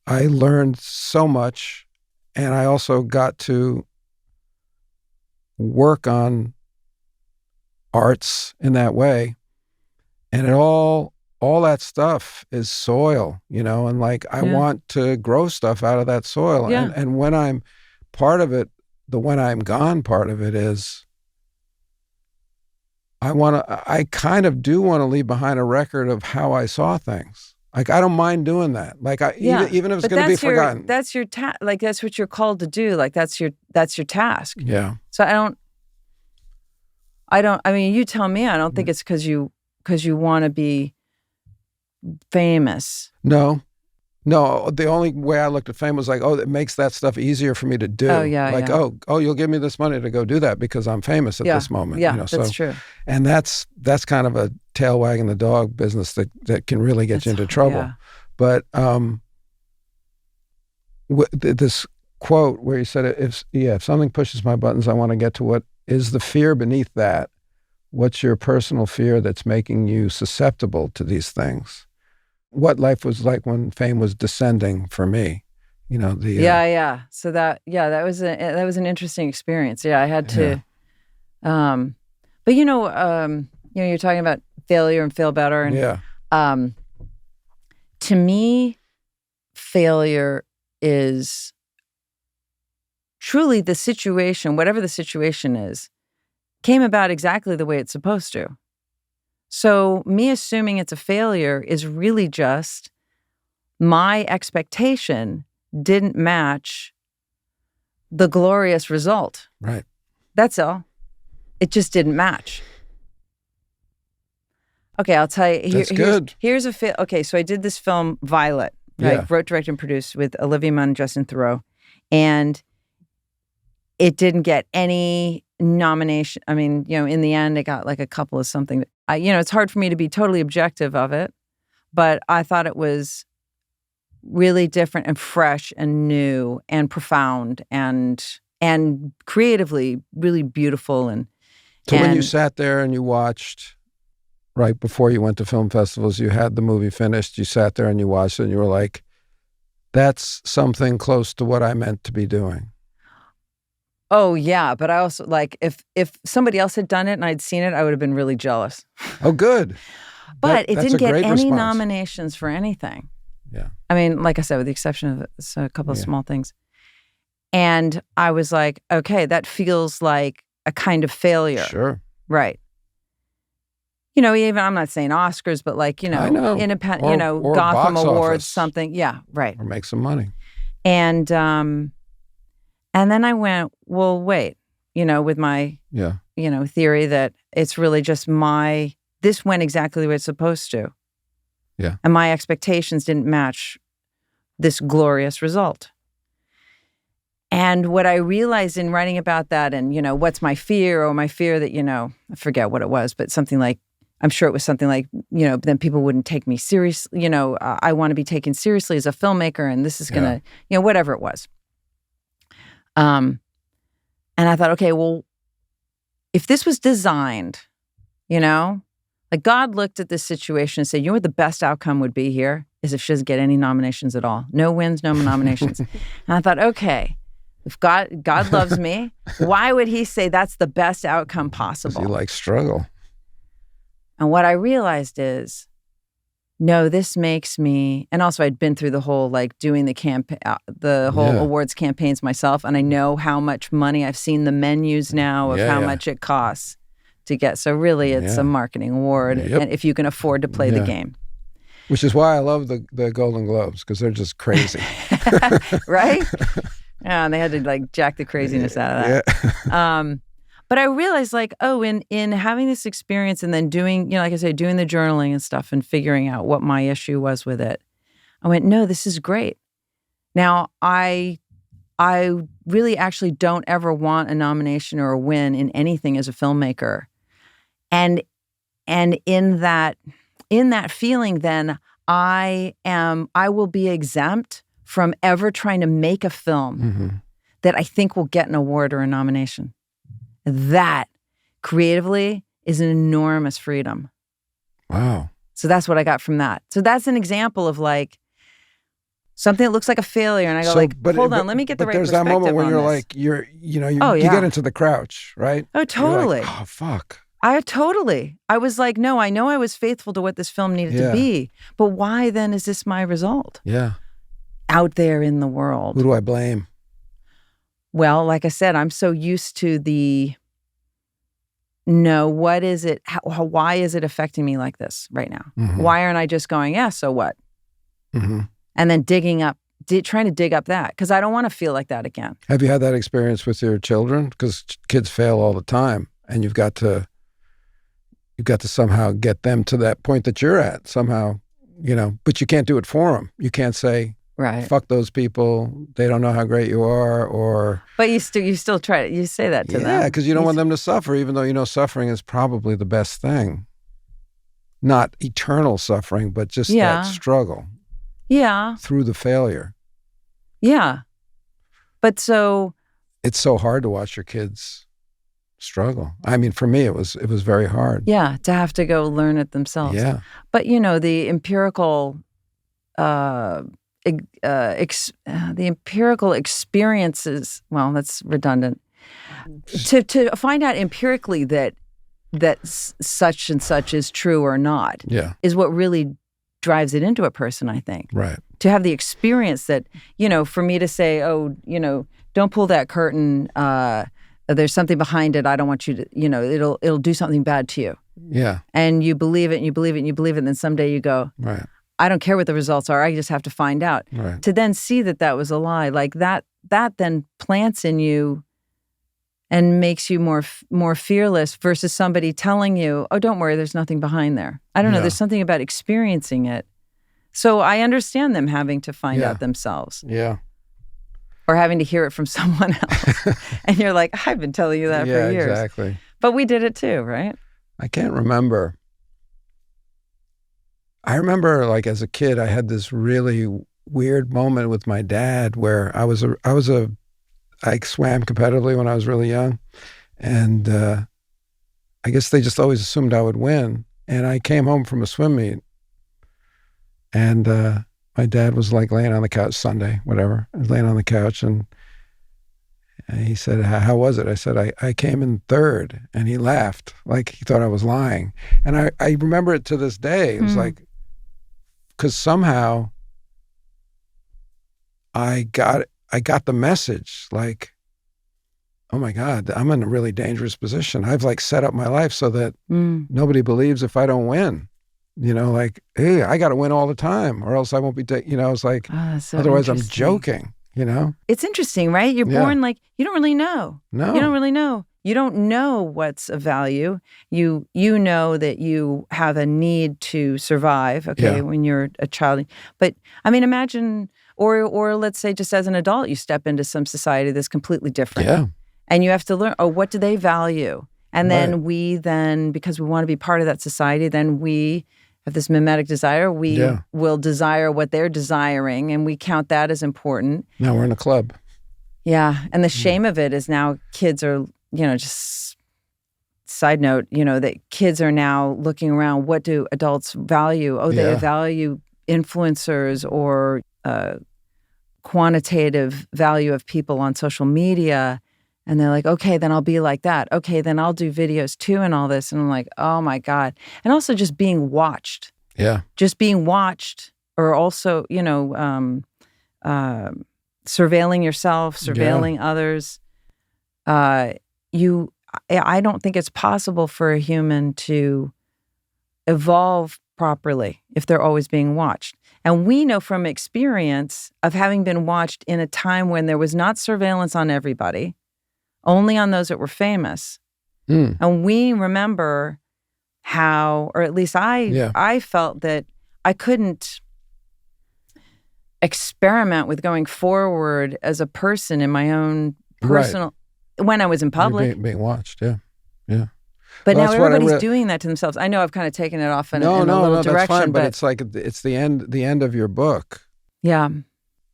I learned so much, and I also got to work on arts in that way. And all that stuff is soil, and like I want to grow stuff out of that soil. Yeah. And when I'm part of it, the when I'm gone part of it is I kind of do want to leave behind a record of how I saw things. Like, I don't mind doing that. Like, even if it's going to be forgotten. That's your like, that's what you're called to do. Like, that's your task. Yeah. So I mean, you tell me, I don't think it's because you want to be famous. No, the only way I looked at fame was like, it makes that stuff easier for me to do. Oh, yeah, like, you'll give me this money to go do that because I'm famous at this moment. Yeah, that's true. And that's kind of a tail wagging the dog business that can really get you into trouble. Yeah. But this quote where you said, if something pushes my buttons, I want to get to what is the fear beneath that. What's your personal fear that's making you susceptible to these things? What life was like when fame was descending for me, So that was an interesting experience. Yeah, I had to, but you're talking about failure and feel better, and to me, failure is truly the situation, whatever the situation is, came about exactly the way it's supposed to. So me assuming it's a failure is really just my expectation didn't match the glorious result. Right. That's all. It just didn't match. Okay, I'll tell you. That's good. Here's a okay, so I did this film, Violet, right? Yeah. Wrote, directed, and produced with Olivia Munn and Justin Theroux. And it didn't get any nomination. I mean, in the end, it got like a couple of something. It's hard for me to be totally objective of it, but I thought it was really different and fresh and new and profound and creatively really beautiful. So when you sat there and you watched, right before you went to film festivals, you had the movie finished, you sat there and you watched it and you were like, that's something close to what I meant to be doing. Oh, yeah. But I also, like, if somebody else had done it and I'd seen it, I would have been really jealous. Oh, good. But it didn't get any nominations for anything. Yeah. I mean, like I said, with the exception of a couple of small things. And I was like, okay, that feels like a kind of failure. Sure. Right. Even, I'm not saying Oscars, but like, independent, or Gotham box Awards, office. something. Yeah, right. Or make some money. And then I went, well, wait, with my, theory that it's really just this went exactly the way it's supposed to. Yeah. And my expectations didn't match this glorious result. And what I realized in writing about that and, what's my fear, or my fear that, I forget what it was, but something like, I'm sure it was something like, then people wouldn't take me seriously. I want to be taken seriously as a filmmaker, and this is going to, whatever it was. And I thought, okay, well, if this was designed, like God looked at this situation and said, what the best outcome would be here is if she doesn't get any nominations at all. No wins, no nominations. And I thought, okay, if God loves me, why would he say that's the best outcome possible? Because you like struggle. And what I realized is, no, this makes me, and also I'd been through the whole doing the whole awards campaigns myself, and I know how much money, I've seen the menus now of how much it costs to get. So really it's a marketing award, and if you can afford to play the game. Which is why I love the Golden Globes, because they're just crazy. Right? Yeah, and they had to jack the craziness out of that. Yeah. But I realized in having this experience and then doing, like I say, doing the journaling and stuff and figuring out what my issue was with it, I went, no, this is great. Now, I really actually don't ever want a nomination or a win in anything as a filmmaker. And in that feeling, then I will be exempt from ever trying to make a film that I think will get an award or a nomination. That creatively is an enormous freedom. Wow. So that's what I got from that. So that's an example of something that looks like a failure, and I go hold on, let me get the right perspective on this. There's that moment when you get into the crouch, right? Oh, totally. You're like, oh, fuck. I was like, no, I know I was faithful to what this film needed to be, but why then is this my result? Yeah. Out there in the world. Who do I blame? Well, like I said, I'm so used to what is it? Why is it affecting me like this right now? Mm-hmm. Why aren't I just going, yeah, so what? Mm-hmm. And then trying to dig up that, because I don't want to feel like that again. Have you had that experience with your children? Because kids fail all the time, and you've got to somehow get them to that point that you're at somehow, but you can't do it for them. You can't say, right, fuck those people, they don't know how great you are, or... But you still try to, you say that to them. Yeah, because you don't want them to suffer, even though suffering is probably the best thing. Not eternal suffering, but just that struggle. Yeah. Through the failure. Yeah. But so... It's so hard to watch your kids struggle. I mean, for me, it was very hard. Yeah, to have to go learn it themselves. Yeah. But, the empirical... the empirical experiences, well, that's redundant. To find out empirically that such and such is true or not is what really drives it into a person, I think. Right. To have the experience that, for me to say, don't pull that curtain, there's something behind it, I don't want you to, it'll do something bad to you. Yeah. And you believe it and you believe it and you believe it, and then someday you go, right, I don't care what the results are, I just have to find out. Right. To then see that was a lie, that then plants in you and makes you more fearless versus somebody telling you, oh, don't worry, there's nothing behind there. I don't know, there's something about experiencing it. So I understand them having to find out themselves. Yeah. Or having to hear it from someone else. And you're like, I've been telling you that for years. Yeah, exactly. But we did it too, right? I can't remember. I remember, as a kid, I had this really weird moment with my dad where I swam competitively when I was really young, and I guess they just always assumed I would win. And I came home from a swim meet, and my dad was laying on the couch Sunday, whatever. I was laying on the couch, and he said, how was it? I said, I came in third, and he laughed like he thought I was lying. And I remember it to this day. It was because somehow I got the message, oh my God, I'm in a really dangerous position. I've set up my life so that nobody believes if I don't win. Hey, I got to win all the time or else I won't be, it's so otherwise I'm joking, It's interesting, right? You're born you don't really know. No. You don't really know. You don't know what's of value. You know that you have a need to survive, when you're a child. But I mean, imagine, or let's say just as an adult, you step into some society that's completely different. Yeah. And you have to learn, what do they value? And then because we want to be part of that society, then we have this mimetic desire. We will desire what they're desiring, and we count that as important. Now we're in a club. Yeah. And the shame of it is now kids are, just side note, that kids are now looking around, what do adults value? Oh, they value influencers or quantitative value of people on social media. And they're like, okay, then I'll be like that. Okay, then I'll do videos too and all this. And I'm like, oh my God. And also just being watched. Yeah. Just being watched, or also, surveilling yourself, surveilling others. I don't think it's possible for a human to evolve properly if they're always being watched. And we know from experience of having been watched in a time when there was not surveillance on everybody, only on those that were famous. And we remember how, or at least I felt that I couldn't experiment with going forward as a person in my own personal, when I was in public. Being watched, yeah. But now everybody's doing that to themselves. I know I've kind of taken it off in a little direction. That's fine, but it's like, it's the end of your book. Yeah.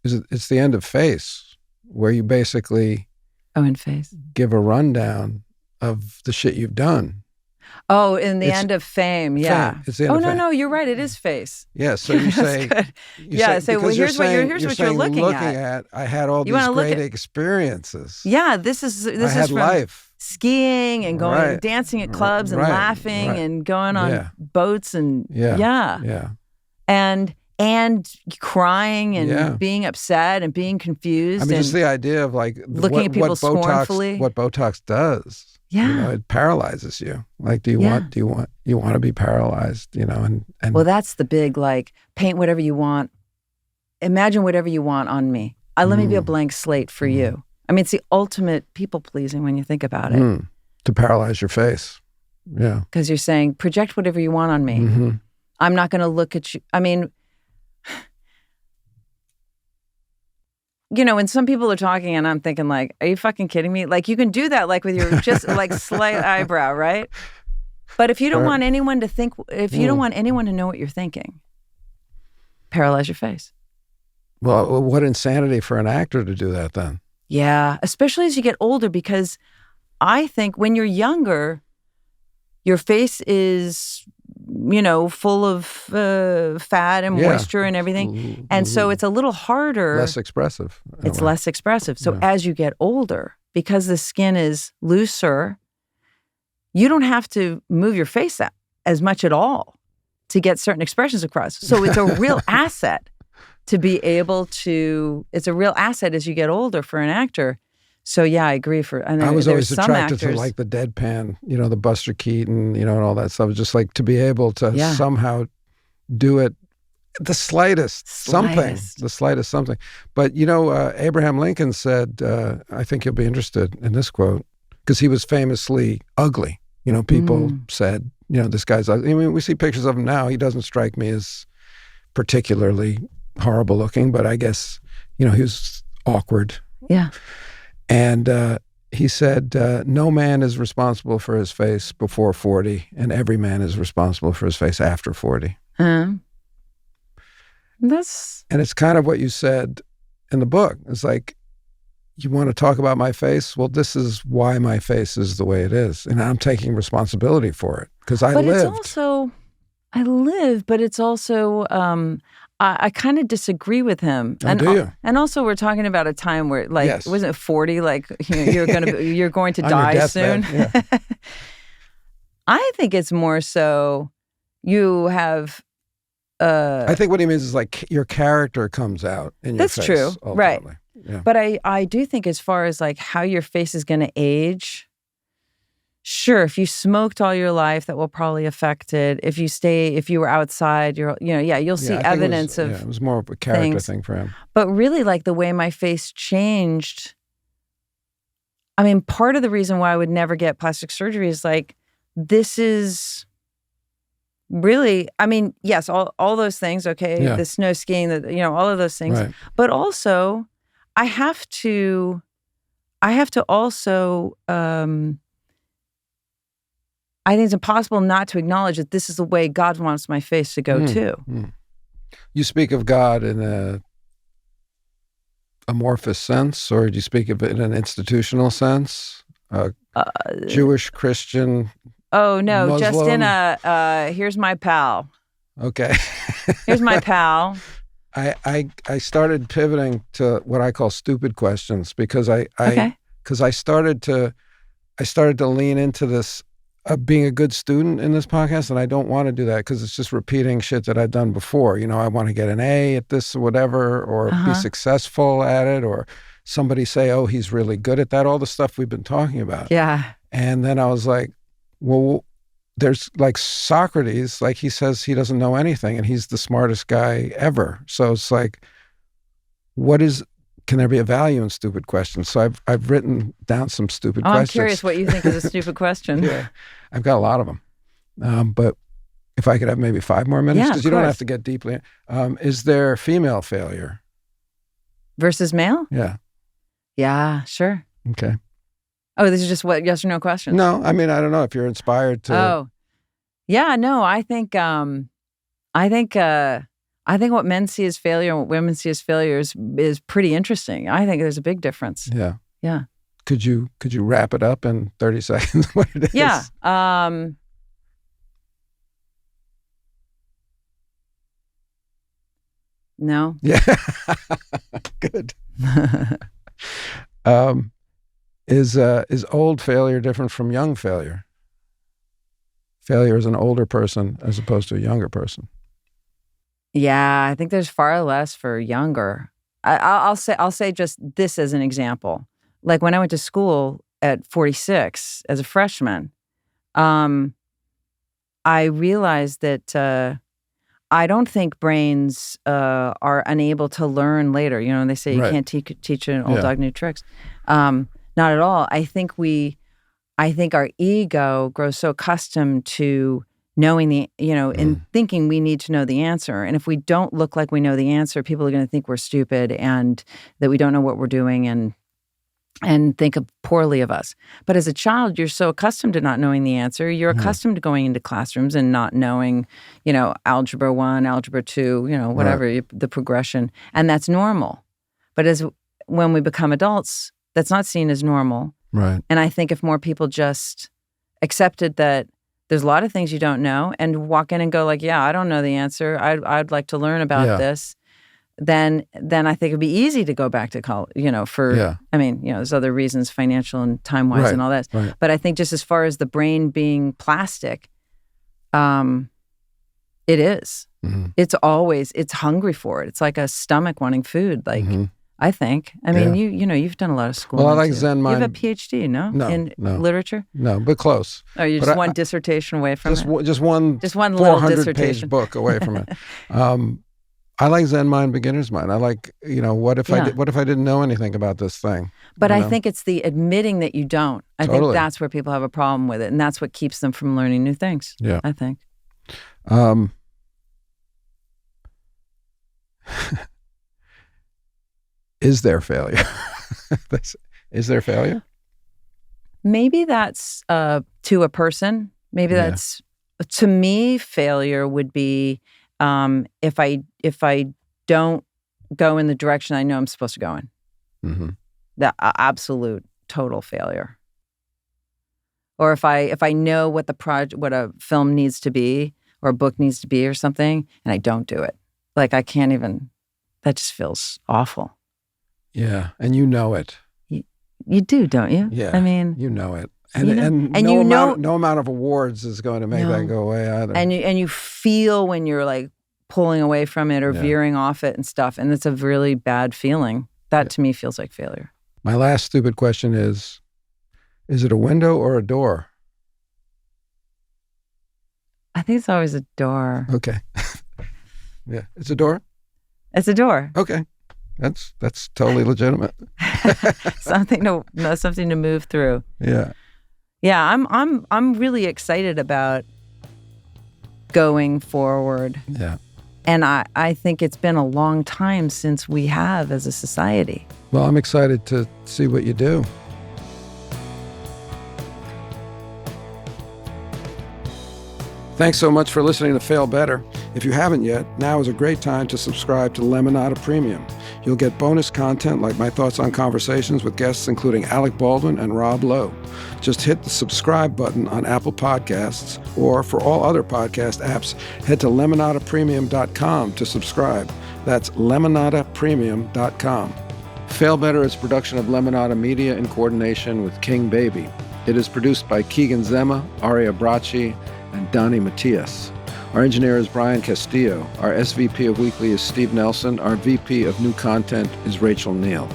It's the end of Face, where you basically in Face give a rundown of the shit you've done. Oh, in the end of Fame, yeah. Fame. It's the end of Fame. No, you're right. It is Face. Yeah, so you say... Well, here's what you're looking at. I had all these great experiences. Yeah, this is from life. Skiing and going, dancing at clubs and laughing and going on boats and and crying and being upset and being confused. I mean, just the idea of like looking at people scornfully. What Botox does. Yeah, it paralyzes you. Like, do you want to be paralyzed? And well, that's the big, like, paint whatever you want, imagine whatever you want on me. Let me be a blank slate for you. I mean, it's the ultimate people pleasing when you think about it. To paralyze your face, yeah, because you're saying project whatever you want on me. I'm not going to look at you. I mean, when some people are talking and I'm thinking like, are you fucking kidding me? Like, you can do that like with your just like slight eyebrow, right? But if you don't want anyone to think, if you don't want anyone to know what you're thinking, paralyze your face. Well, what insanity for an actor to do that then. Yeah, especially as you get older, because I think when you're younger, your face is, full of fat and moisture and everything. And so it's a little harder. Less expressive. It's less expressive. So as you get older, because the skin is looser, you don't have to move your face as much at all to get certain expressions across. So it's a real asset to be able to, it's a real asset as you get older for an actor. So yeah, I agree. I was always attracted to like the deadpan, the Buster Keaton, and all that stuff. Just like to be able to somehow do it, the slightest something. But Abraham Lincoln said, I think you'll be interested in this quote, because he was famously ugly. People said, this guy's ugly. I mean, we see pictures of him now. He doesn't strike me as particularly horrible looking, but I guess, he was awkward. Yeah. And he said, no man is responsible for his face before 40, and every man is responsible for his face after 40. And it's kind of what you said in the book. It's like, you want to talk about my face? Well, this is why my face is the way it is. And I'm taking responsibility for it, because I lived. But it's also, but it's also, I kind of disagree with him. Do you? And also, we're talking about a time where, like, wasn't it 40? Like, you're going to die soon. Yeah. I think it's more so you have. I think what he means is like your character comes out in your face. That's true, ultimately. Right? Yeah. But I do think as far as like how your face is going to age. Sure, if you smoked all your life, that will probably affect it. If you were outside, you'll see evidence of. Yeah, it was more of a character thing for him. But really, like the way my face changed. I mean, part of the reason why I would never get plastic surgery is like, this is really. I mean, yes, all those things. Okay, the snow skiing, all of those things. Right. But also, I have to also. I think it's impossible not to acknowledge that this is the way God wants my face to go too. You speak of God in a amorphous sense, or do you speak of it in an institutional sense? Jewish, Christian, Oh no, Muslim? just in here's my pal. Okay. Here's my pal. I started pivoting to what I call stupid questions because I started to lean into this being a good student in this podcast, and I don't want to do that because it's just repeating shit that I've done before. You know, I want to get an A at this or whatever, or be successful at it, or somebody say, oh, he's really good at that, all the stuff we've been talking about. Yeah. And then I was like, well, there's like Socrates, like he says he doesn't know anything and he's the smartest guy ever. So it's like, can there be a value in stupid questions? So I've written down some stupid questions. I'm curious what you think is a stupid question. Yeah, I've got a lot of them. But if I could have maybe 5 more minutes, because you don't have to get deeply. Is there female failure? Versus male? Yeah. Yeah, sure. Okay. Oh, this is just what, yes or no questions? No, I mean, I don't know if you're inspired to. Oh, yeah, no, I think what men see as failure and what women see as failure is pretty interesting. I think there's a big difference. Yeah. Yeah. Could you wrap it up in 30 seconds what it is? Yeah. No. Yeah. Good. Is old failure different from young failure? Failure is an older person as opposed to a younger person. Yeah, I think there's far less for younger. I'll say just this as an example. Like when I went to school at 46 as a freshman, I realized that I don't think brains are unable to learn later. You know, they say you can't teach an old dog new tricks. Not at all. I think our ego grows so accustomed to knowing and thinking we need to know the answer. And if we don't look like we know the answer, people are going to think we're stupid and that we don't know what we're doing and think poorly of us. But as a child, you're so accustomed to not knowing the answer. You're accustomed to going into classrooms and not knowing, algebra 1, algebra 2, whatever, the progression. And that's normal. But when we become adults, that's not seen as normal. Right. And I think if more people just accepted that there's a lot of things you don't know and walk in and go like, yeah, I don't know the answer. I'd like to learn about this. Then I think it'd be easy to go back to college, there's other reasons, financial and time-wise and all that. Right. But I think just as far as the brain being plastic, it is. Mm-hmm. It's hungry for it. It's like a stomach wanting food. Like, I think. I mean, you've done a lot of schooling. Well, I like Zen mind. You have a PhD, no? In literature? No, but close. Oh, you're just one dissertation away from it? Just one little dissertation. 400-page book away from it. I like Zen mind, beginner's mind. I like, what if I didn't know anything about this thing? But I think it's the admitting that you don't. I think that's where people have a problem with it, and that's what keeps them from learning new things. Yeah, I think. Is there failure? Is there failure? Maybe that's to a person. Maybe that's, to me, failure would be if I don't go in the direction I know I'm supposed to go in. Mm-hmm. The absolute total failure. Or if I know what what a film needs to be or a book needs to be or something, and I don't do it. Like I can't even. That just feels awful. Yeah, and you know it. You do, don't you? Yeah, I mean, you know it, and no amount of awards is going to make that go away either. And you feel when you're like pulling away from it or veering off it and stuff, and it's a really bad feeling. That to me feels like failure. My last stupid question is it a window or a door? I think it's always a door. Okay. Yeah, it's a door? It's a door. Okay. That's totally legitimate. something to move through. Yeah. Yeah, I'm really excited about going forward. Yeah. And I think it's been a long time since we have as a society. Well, I'm excited to see what you do. Thanks so much for listening to Fail Better. If you haven't yet, now is a great time to subscribe to Lemonada Premium. You'll get bonus content like my thoughts on conversations with guests including Alec Baldwin and Rob Lowe. Just hit the subscribe button on Apple Podcasts, or for all other podcast apps, head to lemonadapremium.com to subscribe. That's lemonadapremium.com. Fail Better is a production of Lemonada Media in coordination with King Baby. It is produced by Keegan Zema, Aria Bracci, and Donnie Matias. Our engineer is Brian Castillo. Our SVP of Weekly is Steve Nelson. Our VP of New Content is Rachel Neal.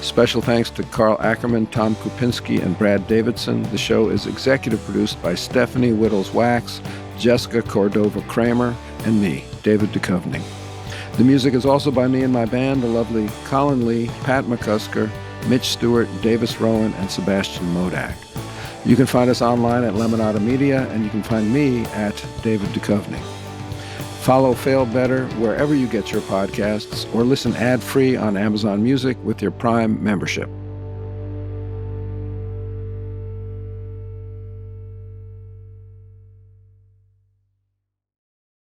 Special thanks to Carl Ackerman, Tom Kupinski, and Brad Davidson. The show is executive produced by Stephanie Whittles-Wax, Jessica Cordova-Kramer, and me, David Duchovny. The music is also by me and my band, the lovely Colin Lee, Pat McCusker, Mitch Stewart, Davis Rowan, and Sebastian Modak. You can find us online at Lemonada Media, and you can find me at David Duchovny. Follow Fail Better wherever you get your podcasts, or listen ad-free on Amazon Music with your Prime membership.